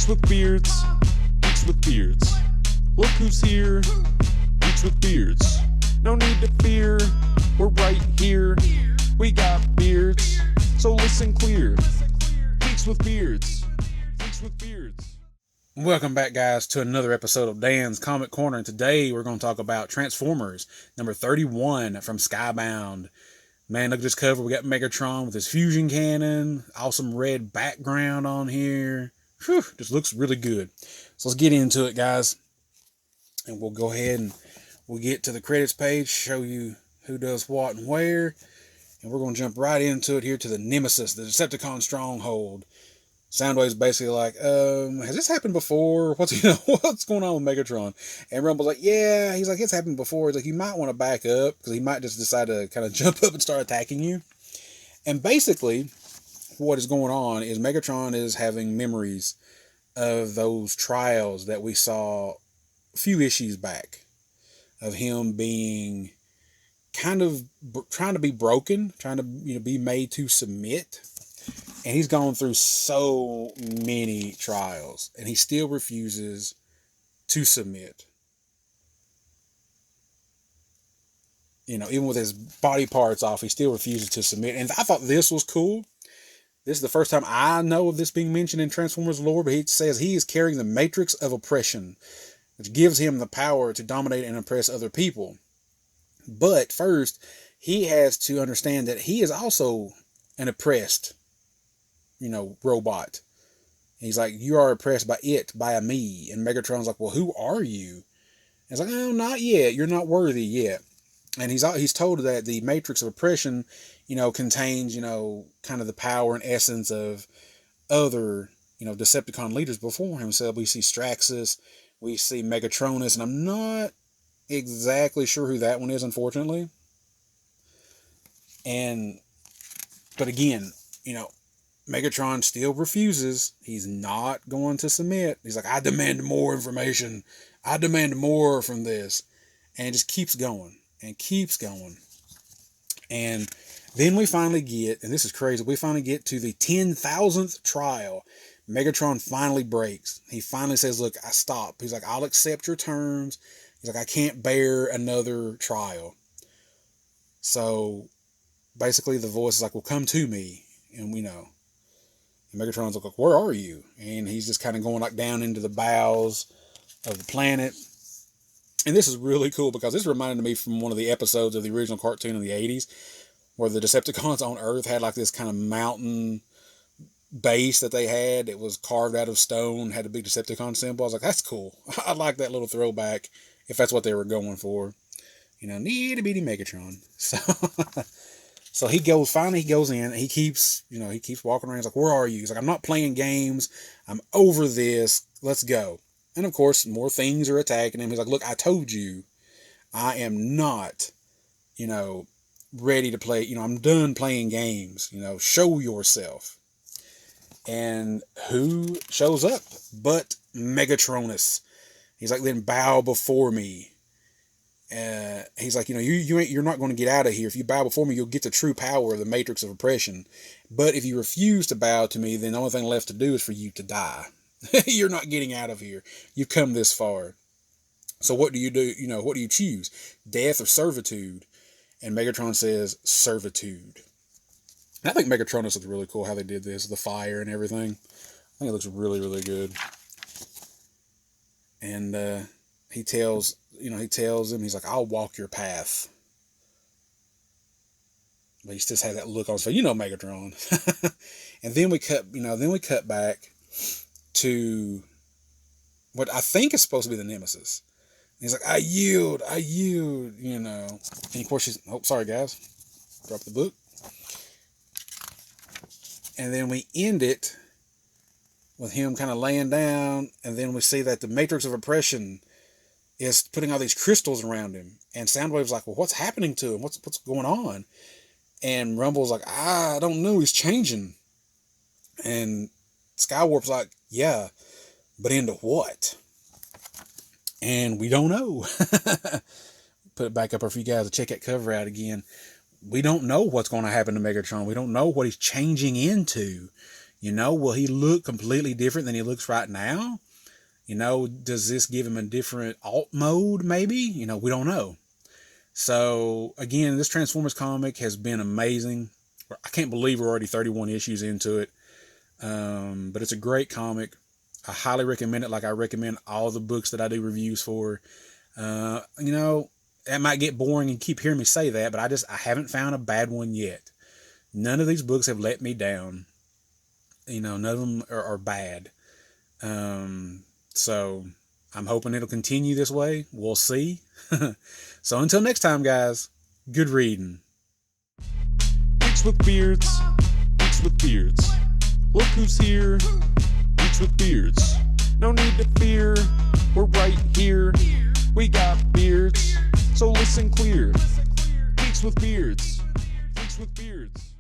Geeks with beards, geeks with beards. Look who's here, geeks with beards. No need to fear, we're right here. We got beards, so listen clear. Geeks with beards, geeks with beards. Welcome back, guys, to another episode of Dan's Comic Corner. And today we're going to talk about Transformers, number 31 from Skybound. Man, look at this cover. We got Megatron with his fusion cannon. Awesome red background on here. Whew, just looks really good. So let's get into it, guys. And we'll go ahead and we'll get to the credits page, show you who does what and where. And we're going to jump right into it here to the Nemesis, the Decepticon stronghold. Soundwave's basically like, has this happened before? What's going on with Megatron? And Rumble's like, yeah. He's like, it's happened before. He's like, you might want to back up because he might just decide to kind of jump up and start attacking you. And basically, what is going on is Megatron is having memories of those trials that we saw a few issues back, of him being kind of trying to be broken, trying to be made to submit. And he's gone through so many trials, and he still refuses to submit. Even with his body parts off, he still refuses to submit. And I thought this was cool. This is the first time I know of this being mentioned in Transformers lore, but he says he is carrying the matrix of oppression, which gives him the power to dominate and oppress other people. But first, he has to understand that he is also an oppressed robot. And he's like, you are oppressed by me. And Megatron's like, well, who are you? And he's like, oh, not yet. You're not worthy yet. And he's told that the matrix of oppression, contains, kind of the power and essence of other, Decepticon leaders before him. So we see Straxus, we see Megatronus, and I'm not exactly sure who that one is, unfortunately. But again, Megatron still refuses. He's not going to submit. He's like, I demand more information. I demand more from this. And it just keeps going and keeps going. And then we finally get, and this is crazy, we finally get to the 10,000th trial. Megatron finally breaks. He finally says, look, I stop. He's like, I'll accept your terms. He's like, I can't bear another trial. So basically the voice is like, well, come to me. And we know. And Megatron's like, where are you? And he's just kind of going like down into the bowels of the planet. And this is really cool because this reminded me from one of the episodes of the original cartoon in the 80s where the Decepticons on Earth had like this kind of mountain base that they had. It was carved out of stone, had a big Decepticon symbol. I was like, that's cool. I like that little throwback if that's what they were going for. Itty bitty Megatron. So he goes in, he keeps walking around. He's like, where are you? He's like, I'm not playing games. I'm over this. Let's go. And of course, more things are attacking him. He's like, look, I told you, I am not, ready to play. I'm done playing games. Show yourself. And who shows up but Megatronus? He's like, then bow before me. He's like, you're not going to get out of here. If you bow before me, you'll get the true power of the matrix of oppression. But if you refuse to bow to me, then the only thing left to do is for you to die. You're not getting out of here. You've come this far. So what do you do? What do you choose? Death or servitude? And Megatron says servitude. And I think Megatronus looks really cool how they did this, the fire and everything. I think it looks really, really good. And he tells him, he's like, I'll walk your path. But he still has that look on his face, Megatron. And then we cut back to what I think is supposed to be the Nemesis. And he's like, I yield, And of course sorry guys, dropped the book. And then we end it with him kind of laying down, and then we see that the matrix of oppression is putting all these crystals around him. And Soundwave's like, well, what's happening to him? What's going on? And Rumble's like, I don't know. He's changing. And Skywarp's like, yeah, but into what? And we don't know. Put it back up for you guys to check that cover out again. We don't know what's going to happen to Megatron. We don't know what he's changing into. Will he look completely different than he looks right now? Does this give him a different alt mode? Maybe, we don't know. So again, this Transformers comic has been amazing. I can't believe we're already 31 issues into it. But it's a great comic. I highly recommend it, like I recommend all the books that I do reviews for. It might get boring and keep hearing me say that, but I haven't found a bad one yet. None of these books have let me down. None of them are bad. So I'm hoping it'll continue this way. We'll see. So until next time, guys, good reading. Geeks with beards, geeks with beards. Look who's here, geeks with beards. No need to fear, we're right here. We got beards, so listen clear. Geeks with beards, geeks with beards.